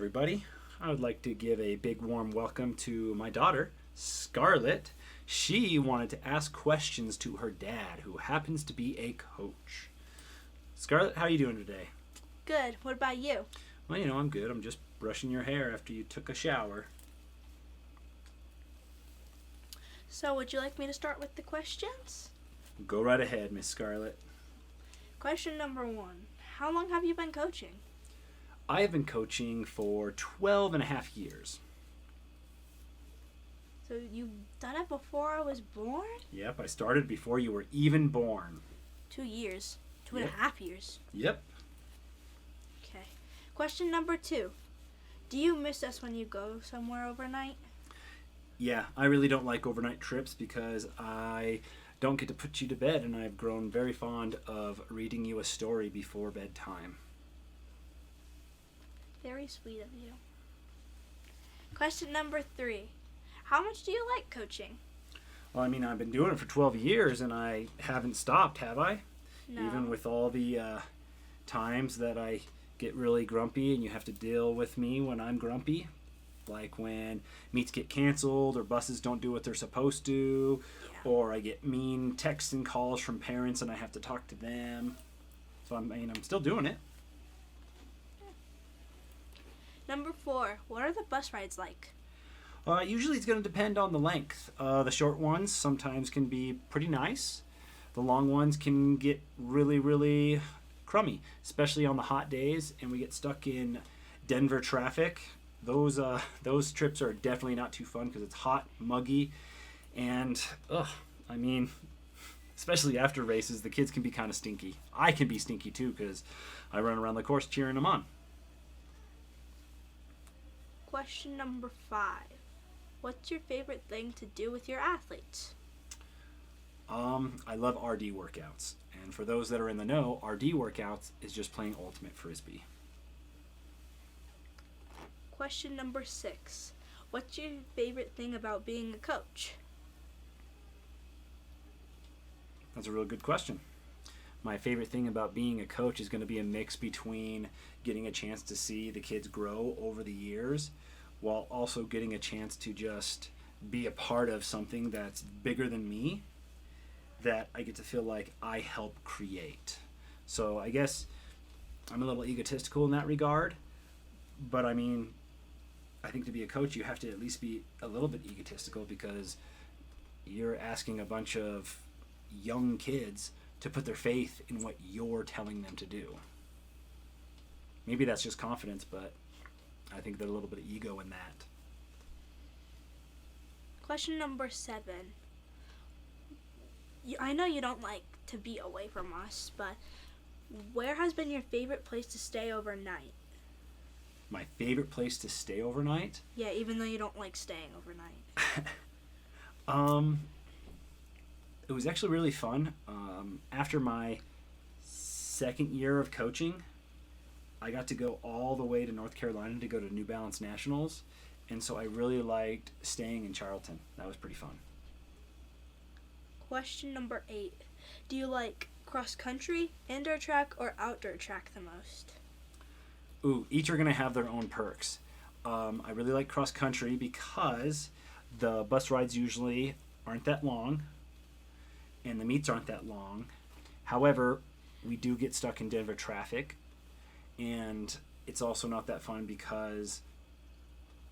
everybody. I would like to give a big warm welcome to my daughter, Scarlett. She wanted to ask questions to her dad, who happens to be a coach. Scarlett, how are you doing today? Good. What about you? Well, I'm good. I'm just brushing your hair after you took a shower. So, would you like me to start with the questions? Go right ahead, Miss Scarlett. Question number 1. How long have you been coaching? I have been coaching for 12 and a half years. So, you've done it before I was born? Yep, I started before you were even born. 2 years. Two Yep. and a half years. Yep. Okay. Question number 2. Do you miss us when you go somewhere overnight? Yeah, I really don't like overnight trips because I don't get to put you to bed, and I've grown very fond of reading you a story before bedtime. Very sweet of you. Question number 3. How much do you like coaching? Well, I've been doing it for 12 years, and I haven't stopped, have I? No. Even with all the times that I get really grumpy and you have to deal with me when I'm grumpy. Like when meets get canceled or buses don't do what they're supposed to, Yeah. or I get mean texts and calls from parents and I have to talk to them. So I'm still doing it. Number 4. What are the bus rides like? Usually it's going to depend on the length. The short ones sometimes can be pretty nice. The long ones can get really, really crummy, especially on the hot days and we get stuck in Denver traffic. Those trips are definitely not too fun because it's hot, muggy, and especially after races, the kids can be kind of stinky. I can be stinky too because I run around the course cheering them on. Question number 5. What's your favorite thing to do with your athletes? I love RD workouts, and for those that are in the know, RD workouts is just playing ultimate frisbee. Question number 6. What's your favorite thing about being a coach? That's a real good question. My favorite thing about being a coach is going to be a mix between getting a chance to see the kids grow over the years while also getting a chance to just be a part of something that's bigger than me that I get to feel like I help create. So I guess I'm a little egotistical in that regard, but I think to be a coach you have to at least be a little bit egotistical because you're asking a bunch of young kids to put their faith in what you're telling them to do. Maybe that's just confidence, but I think there's a little bit of ego in that. Question number 7. I know you don't like to be away from us, but where has been your favorite place to stay overnight? My favorite place to stay overnight? Yeah, even though you don't like staying overnight. It was actually really fun. After my second year of coaching, I got to go all the way to North Carolina to go to New Balance Nationals, and so I really liked staying in Charlton. That was pretty fun. Question number 8. Do you like cross country, indoor track, or outdoor track the most? Ooh, each are going to have their own perks. I really like cross country because the bus rides usually aren't that long and the meets aren't that long. However, we do get stuck in Denver traffic, and it's also not that fun because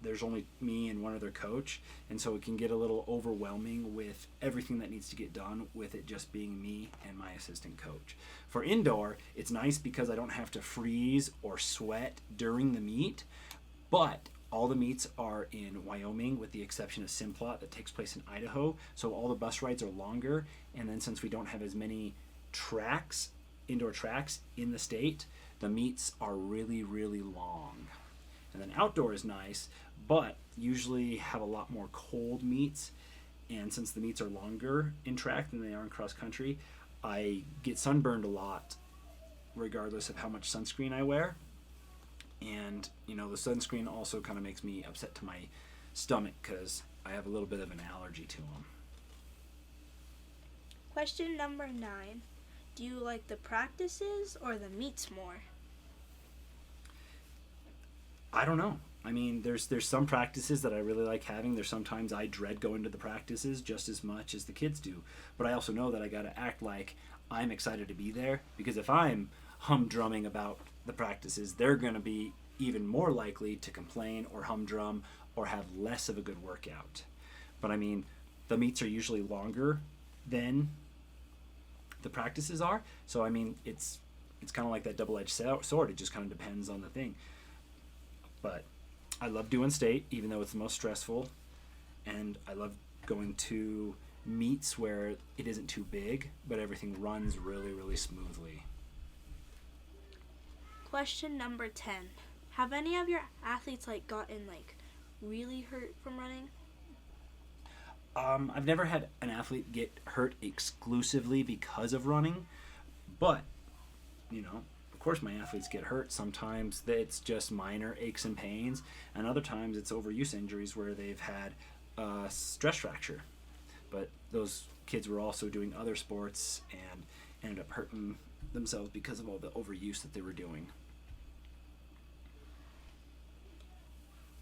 there's only me and one other coach, and so it can get a little overwhelming with everything that needs to get done with it just being me and my assistant coach. For indoor, it's nice because I don't have to freeze or sweat during the meet, but all the meets are in Wyoming with the exception of Simplot that takes place in Idaho, so all the bus rides are longer, and then since we don't have as many tracks, indoor tracks in the state, the meets are really, really long. And then outdoor is nice, but usually have a lot more cold meets, and since the meets are longer in track than they are in cross country, I get sunburned a lot regardless of how much sunscreen I wear. And the sunscreen also kind of makes me upset to my stomach because I have a little bit of an allergy to them. Question number 9. Do you like the practices or the meets more? I don't know. I mean, there's some practices that I really like having. There's sometimes I dread going to the practices just as much as the kids do. But I also know that I got to act like I'm excited to be there, because if I'm humdrumming about the practices, they're going to be even more likely to complain or humdrum or have less of a good workout. But I mean, the meets are usually longer than the practices are. So I mean, it's kind of like that double-edged sword. It just kind of depends on the thing. But I love doing state, even though it's the most stressful, and I love going to meets where it isn't too big, but everything runs really, really smoothly. Question number 10. Have any of your athletes like gotten like really hurt from running? I've never had an athlete get hurt exclusively because of running, but you know, of course my athletes get hurt. Sometimes it's just minor aches and pains, and other times it's overuse injuries where they've had a stress fracture. But those kids were also doing other sports and ended up hurting themselves because of all the overuse that they were doing.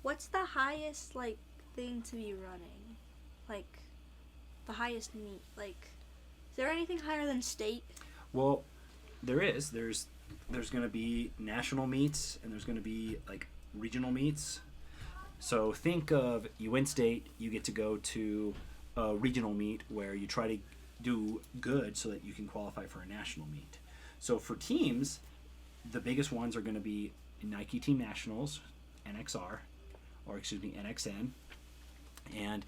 What's the highest like thing to be running? Like the highest meet? Like, is there anything higher than state? Well, there is. There's going to be national meets, and there's going to be like regional meets. So think of you win state, you get to go to a regional meet where you try to do good so that you can qualify for a national meet. So for teams, the biggest ones are going to be Nike Team Nationals, NXN. And,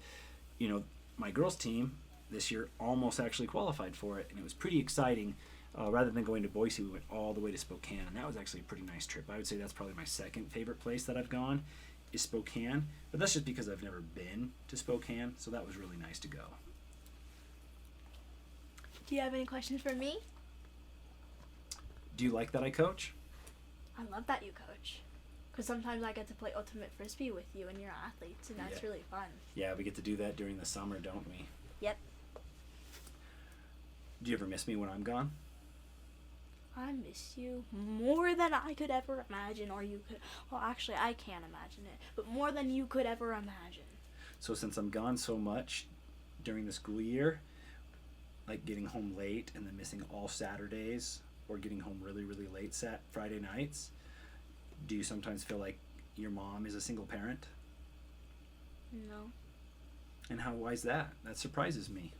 you know, my girls' team this year almost actually qualified for it, and it was pretty exciting. Rather than going to Boise, we went all the way to Spokane, and that was actually a pretty nice trip. I would say that's probably my second favorite place that I've gone is Spokane, but that's just because I've never been to Spokane, so that was really nice to go. Do you have any questions for me? Do you like that I coach? I love that you coach. Because sometimes I get to play ultimate frisbee with you and your athletes, and that's really fun. Yeah, we get to do that during the summer, don't we? Yep. Do you ever miss me when I'm gone? I miss you more than I could ever imagine, or you could. Well, actually, I can't imagine it, but more than you could ever imagine. So since I'm gone so much during the school year, like getting home late and then missing all Saturdays, or getting home really, really late Friday nights, do you sometimes feel like your mom is a single parent? No. And why is that? That surprises me.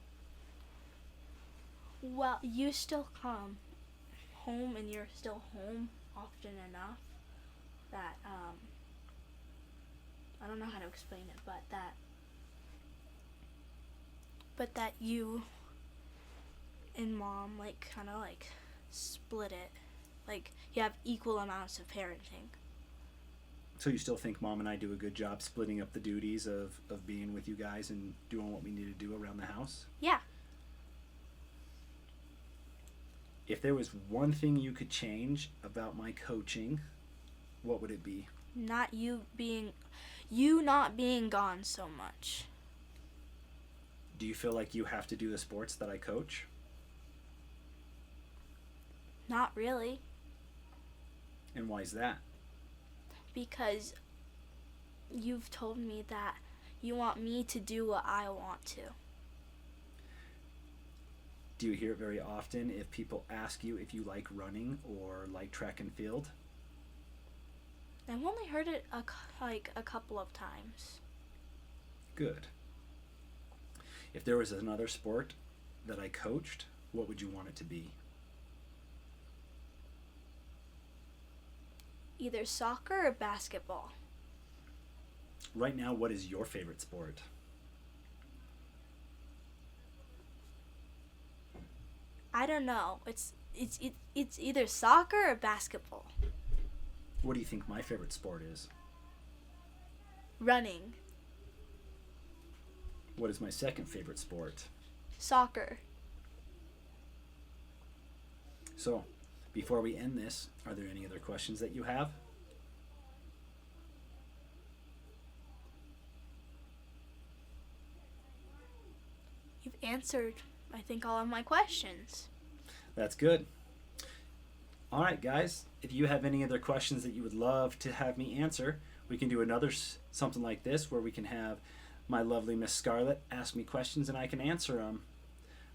Well, you still come home, and you're still home often enough that I don't know how to explain it, but that you and mom like kind of like split it, like you have equal amounts of parenting. So you still think mom and I do a good job splitting up the duties of being with you guys and doing what we need to do around the house? Yeah. If there was one thing you could change about my coaching, what would it be? Not being gone so much. Do you feel like you have to do the sports that I coach? Not really. And why is that? Because you've told me that you want me to do what I want to. Do you hear it very often if people ask you if you like running or like track and field? I've only heard it a couple of times. Good. If there was another sport that I coached, what would you want it to be? Either soccer or basketball. Right now, what is your favorite sport? I don't know. It's either soccer or basketball. What do you think my favorite sport is? Running. What is my second favorite sport? Soccer. So, before we end this, are there any other questions that you have? You've answered, I think, all of my questions. That's good. All right, guys. If you have any other questions that you would love to have me answer, we can do another something like this where we can have my lovely Miss Scarlett ask me questions and I can answer them.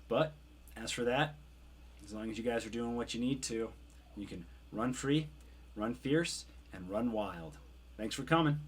But as for that, as long as you guys are doing what you need to, you can run free, run fierce, and run wild. Thanks for coming.